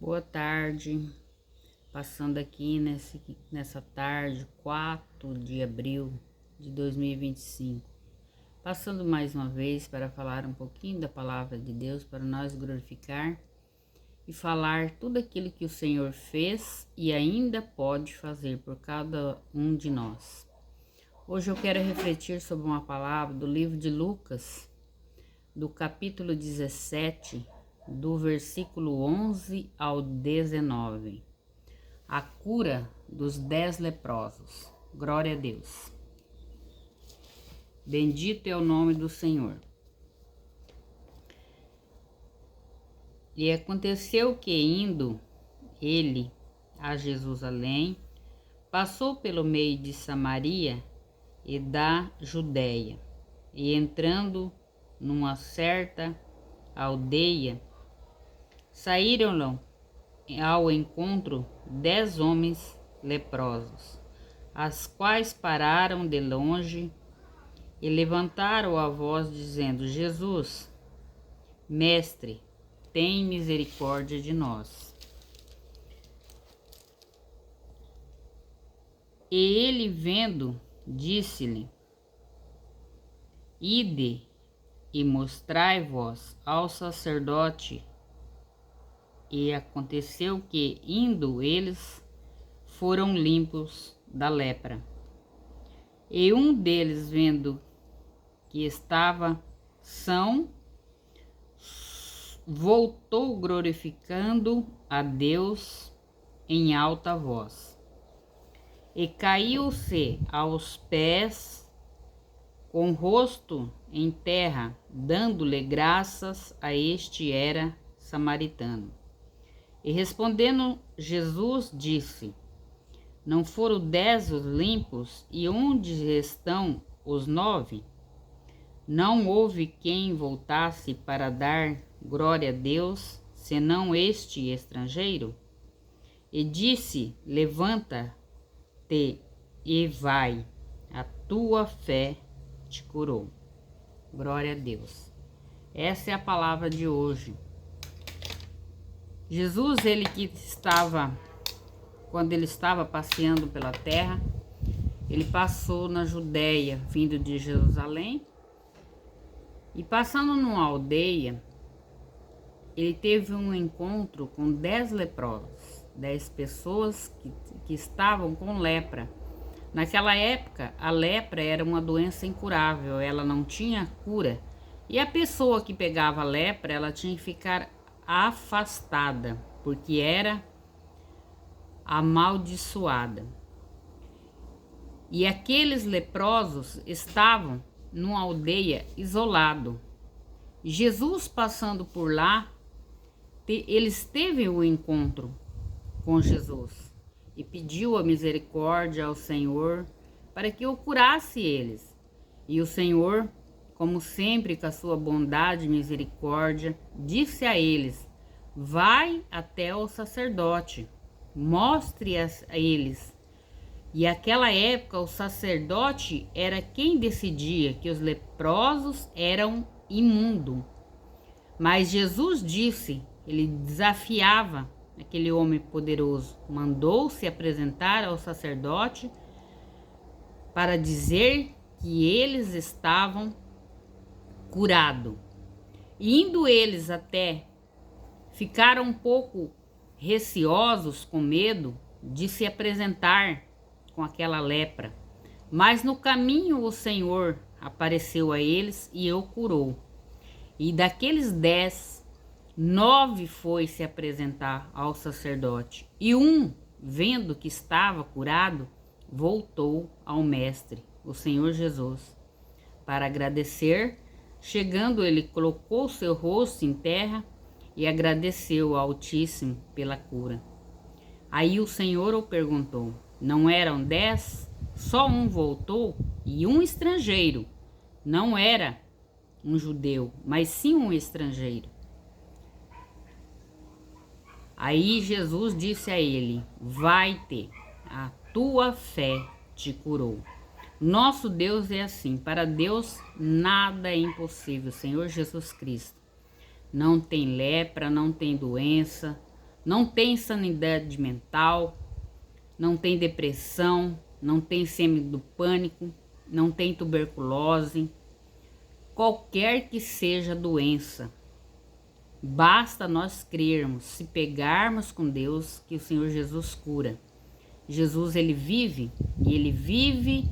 Boa tarde, passando aqui nessa tarde, 4 de abril de 2025, passando mais uma vez para falar um pouquinho da palavra de Deus, para nós glorificar e falar tudo aquilo que o Senhor fez e ainda pode fazer por cada um de nós. Hoje eu quero refletir sobre uma palavra do livro de Lucas, do capítulo 17, do versículo 11 ao 19. A cura dos 10 leprosos. Glória a Deus. Bendito é o nome do Senhor. E aconteceu que, indo ele a Jerusalém, passou pelo meio de Samaria e da Judéia, e entrando numa certa aldeia, saíram ao encontro 10 homens leprosos, as quais pararam de longe e levantaram a voz, dizendo: Jesus, mestre, tem misericórdia de nós. E ele, vendo, disse-lhe: Ide e mostrai-vos ao sacerdote. E aconteceu que, indo eles, foram limpos da lepra. E um deles, vendo que estava são, voltou glorificando a Deus em alta voz. E caiu-se aos pés, com o rosto em terra, dando-lhe graças. A este era samaritano. E respondendo Jesus, disse: Não foram 10 os limpos, e onde estão os 9? Não houve quem voltasse para dar glória a Deus, senão este estrangeiro? E disse: Levanta-te e vai, a tua fé te curou. Glória a Deus. Essa é a palavra de hoje. Jesus, quando ele estava passeando pela terra, ele passou na Judéia, vindo de Jerusalém, e passando numa aldeia, ele teve um encontro com 10 leprosos, 10 pessoas que estavam com lepra. Naquela época, a lepra era uma doença incurável, ela não tinha cura, e a pessoa que pegava a lepra, ela tinha que ficar afastada, porque era amaldiçoada. E aqueles leprosos estavam numa aldeia isolado. Jesus, passando por lá, eles teve um encontro com Jesus e pediu a misericórdia ao Senhor para que o curasse eles. E o Senhor, como sempre, com a sua bondade e misericórdia, disse a eles: Vai até o sacerdote, mostre a eles. E naquela época o sacerdote era quem decidia que os leprosos eram imundos. Mas Jesus disse, ele desafiava aquele homem poderoso, mandou-se apresentar ao sacerdote para dizer que eles estavam curado. Indo eles até, ficaram um pouco receosos, com medo de se apresentar com aquela lepra. Mas no caminho o Senhor apareceu a eles e o curou. E daqueles 10, 9 foi se apresentar ao sacerdote. E um, vendo que estava curado, voltou ao mestre, o Senhor Jesus, para agradecer. Chegando, ele colocou seu rosto em terra e agradeceu ao Altíssimo pela cura. Aí o Senhor o perguntou: Não eram 10? Só um voltou, e um estrangeiro. Não era um judeu, mas sim um estrangeiro. Aí Jesus disse a ele: Vai-te, a tua fé te curou. Nosso Deus é assim. Para Deus nada é impossível. Senhor Jesus Cristo não tem lepra, não tem doença, não tem sanidade mental, não tem depressão, não tem síndrome do pânico, não tem tuberculose, qualquer que seja a doença. Basta nós crermos, se pegarmos com Deus, que o Senhor Jesus cura. Jesus, ele vive, e ele vive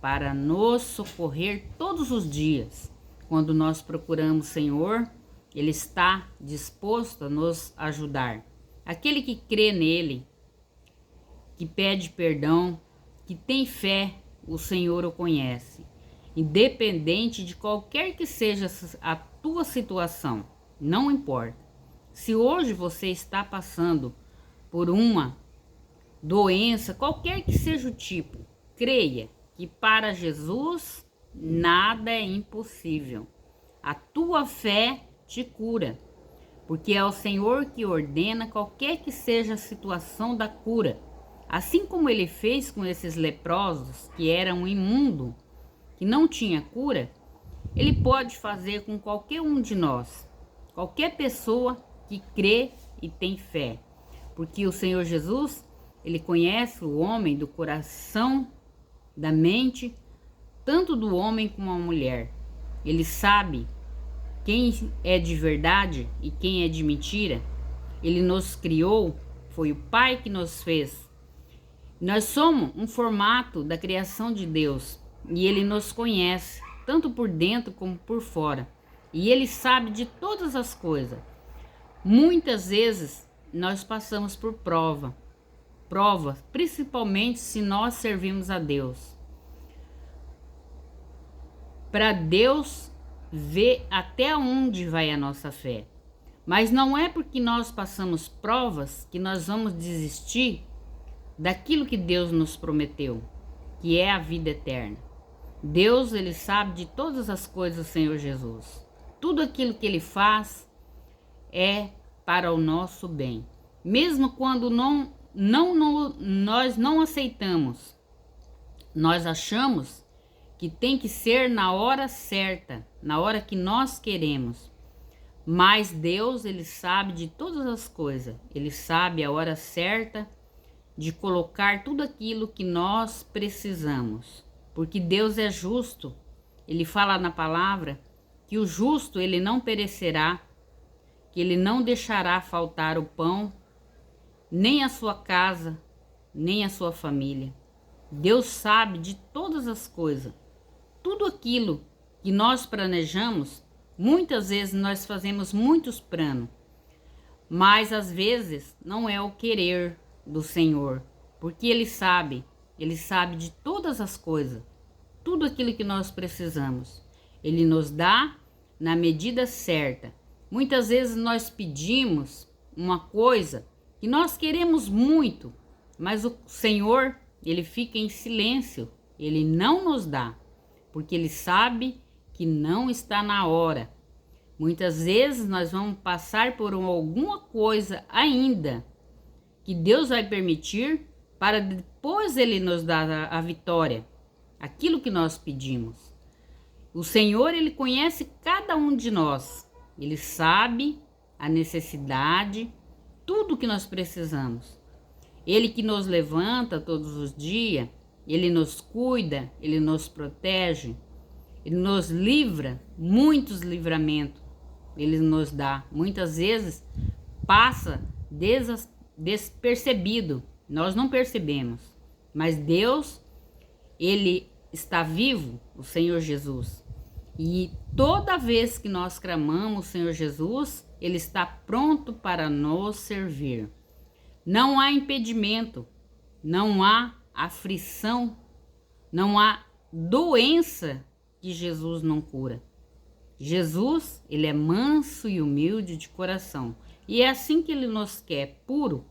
para nos socorrer todos os dias. Quando nós procuramos o Senhor, ele está disposto a nos ajudar. Aquele que crê nele, que pede perdão, que tem fé, o Senhor o conhece. Independente de qualquer que seja a tua situação, não importa. Se hoje você está passando por uma doença, qualquer que seja o tipo, creia que para Jesus nada é impossível. A tua fé te cura, porque é o Senhor que ordena qualquer que seja a situação da cura. Assim como ele fez com esses leprosos que eram imundos, que não tinha cura, ele pode fazer com qualquer um de nós, qualquer pessoa que crê e tem fé. Porque o Senhor Jesus, ele conhece o homem do coração, da mente, tanto do homem como a mulher. Ele sabe quem é de verdade e quem é de mentira. Ele nos criou, foi o Pai que nos fez. Nós somos um formato da criação de Deus e ele nos conhece, tanto por dentro como por fora. E ele sabe de todas as coisas. Muitas vezes nós passamos por prova, principalmente se nós servimos a Deus. Para Deus ver até onde vai a nossa fé. Mas não é porque nós passamos provas que nós vamos desistir daquilo que Deus nos prometeu, que é a vida eterna. Deus, ele sabe de todas as coisas, Senhor Jesus. Tudo aquilo que ele faz é para o nosso bem. Mesmo quando nós não aceitamos, nós achamos que tem que ser na hora certa, na hora que nós queremos. Mas Deus, ele sabe de todas as coisas. Ele sabe a hora certa de colocar tudo aquilo que nós precisamos. Porque Deus é justo. Ele fala na palavra que o justo, ele não perecerá, que ele não deixará faltar o pão, nem a sua casa, nem a sua família. Deus sabe de todas as coisas. Tudo aquilo que nós planejamos, muitas vezes nós fazemos muitos planos, mas às vezes não é o querer do Senhor, porque Ele sabe de todas as coisas, tudo aquilo que nós precisamos. Ele nos dá na medida certa. Muitas vezes nós pedimos uma coisa que nós queremos muito, mas o Senhor, ele fica em silêncio, ele não nos dá, porque ele sabe que não está na hora. Muitas vezes nós vamos passar por alguma coisa ainda que Deus vai permitir para depois ele nos dar a vitória, aquilo que nós pedimos. O Senhor, ele conhece cada um de nós. Ele sabe a necessidade, tudo que nós precisamos. Ele que nos levanta todos os dias, ele nos cuida, ele nos protege, ele nos livra, muitos livramentos ele nos dá. Muitas vezes passa despercebido, nós não percebemos, mas Deus, ele está vivo, o Senhor Jesus, e toda vez que nós clamamos o Senhor Jesus, ele está pronto para nos servir. Não há impedimento, não há aflição, não há doença que Jesus não cura. Jesus, ele é manso e humilde de coração, e é assim que ele nos quer, puro.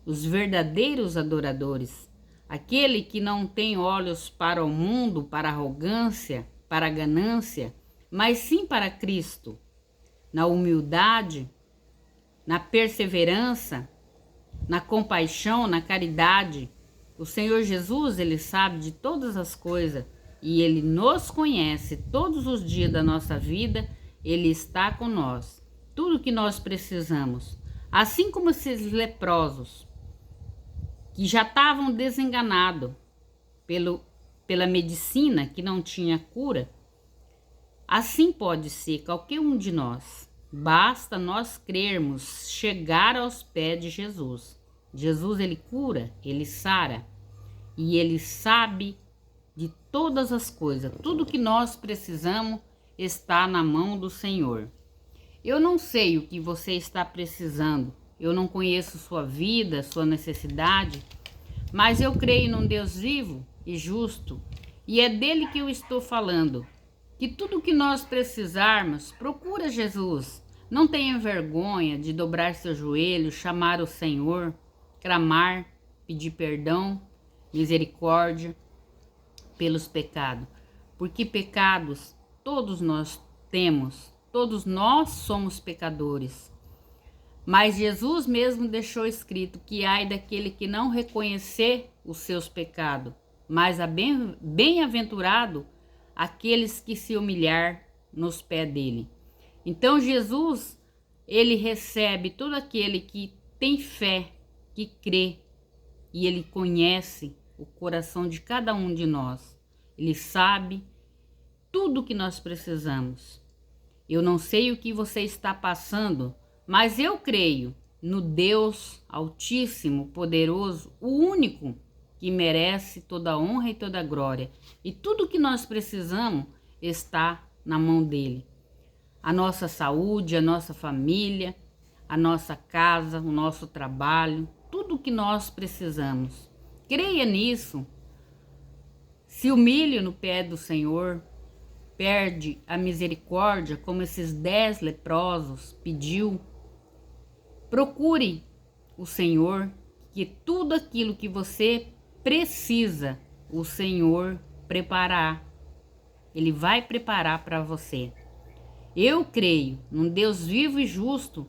Os verdadeiros adoradores, aquele que não tem olhos para o mundo, para a arrogância, para a ganância, mas sim para Cristo, na humildade, na perseverança, na compaixão, na caridade. O Senhor Jesus, ele sabe de todas as coisas e ele nos conhece todos os dias da nossa vida, ele está com nós. Tudo que nós precisamos. Assim como esses leprosos que já estavam desenganados pela medicina que não tinha cura, assim pode ser qualquer um de nós. Basta nós crermos, chegar aos pés de Jesus. Jesus, ele cura, ele sara e ele sabe de todas as coisas. Tudo que nós precisamos está na mão do Senhor. Eu não sei o que você está precisando. Eu não conheço sua vida, sua necessidade, mas eu creio num Deus vivo e justo, e é dele que eu estou falando. Que tudo que nós precisarmos, procura Jesus. Não tenha vergonha de dobrar seu joelho, chamar o Senhor, clamar, pedir perdão, misericórdia pelos pecados. Porque pecados todos nós temos, todos nós somos pecadores. Mas Jesus mesmo deixou escrito que ai daquele que não reconhecer os seus pecados, mas bem-aventurado aqueles que se humilhar nos pés dele. Então Jesus, ele recebe todo aquele que tem fé, que crê, e ele conhece o coração de cada um de nós. Ele sabe tudo o que nós precisamos. Eu não sei o que você está passando, mas eu creio no Deus Altíssimo, Poderoso, o único que merece toda a honra e toda a glória. E tudo que nós precisamos está na mão dele. A nossa saúde, a nossa família, a nossa casa, o nosso trabalho, tudo que nós precisamos. Creia nisso. Se humilhe no pé do Senhor, perde a misericórdia, como esses 10 leprosos pediu. Procure o Senhor, que tudo aquilo que você precisa, o Senhor preparar. Ele vai preparar para você. Eu creio num Deus vivo e justo,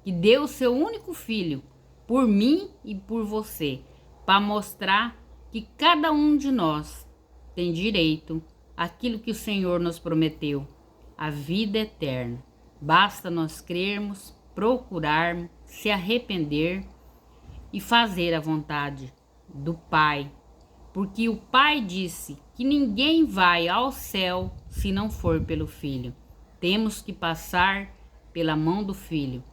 que deu o seu único filho por mim e por você, para mostrar que cada um de nós tem direito àquilo que o Senhor nos prometeu, a vida eterna. Basta nós crermos, procurarmos, se arrepender e fazer a vontade do Pai. Porque o Pai disse que ninguém vai ao céu se não for pelo Filho. Temos que passar pela mão do Filho.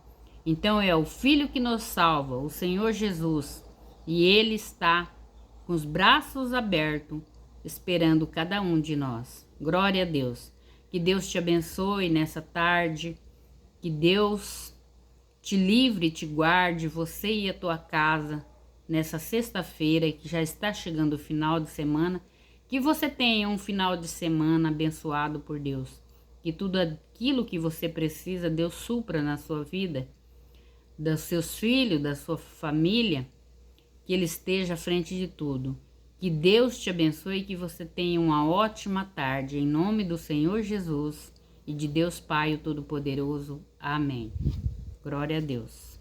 Então é o Filho que nos salva, o Senhor Jesus. E Ele está com os braços abertos, esperando cada um de nós. Glória a Deus. Que Deus te abençoe nessa tarde. Que Deus te livre e te guarde, você e a tua casa, nessa sexta-feira, que já está chegando o final de semana. Que você tenha um final de semana abençoado por Deus. Que tudo aquilo que você precisa, Deus supra na sua vida, dos seus filhos, da sua família, que Ele esteja à frente de tudo. Que Deus te abençoe e que você tenha uma ótima tarde, em nome do Senhor Jesus e de Deus Pai, o Todo-Poderoso. Amém. Glória a Deus.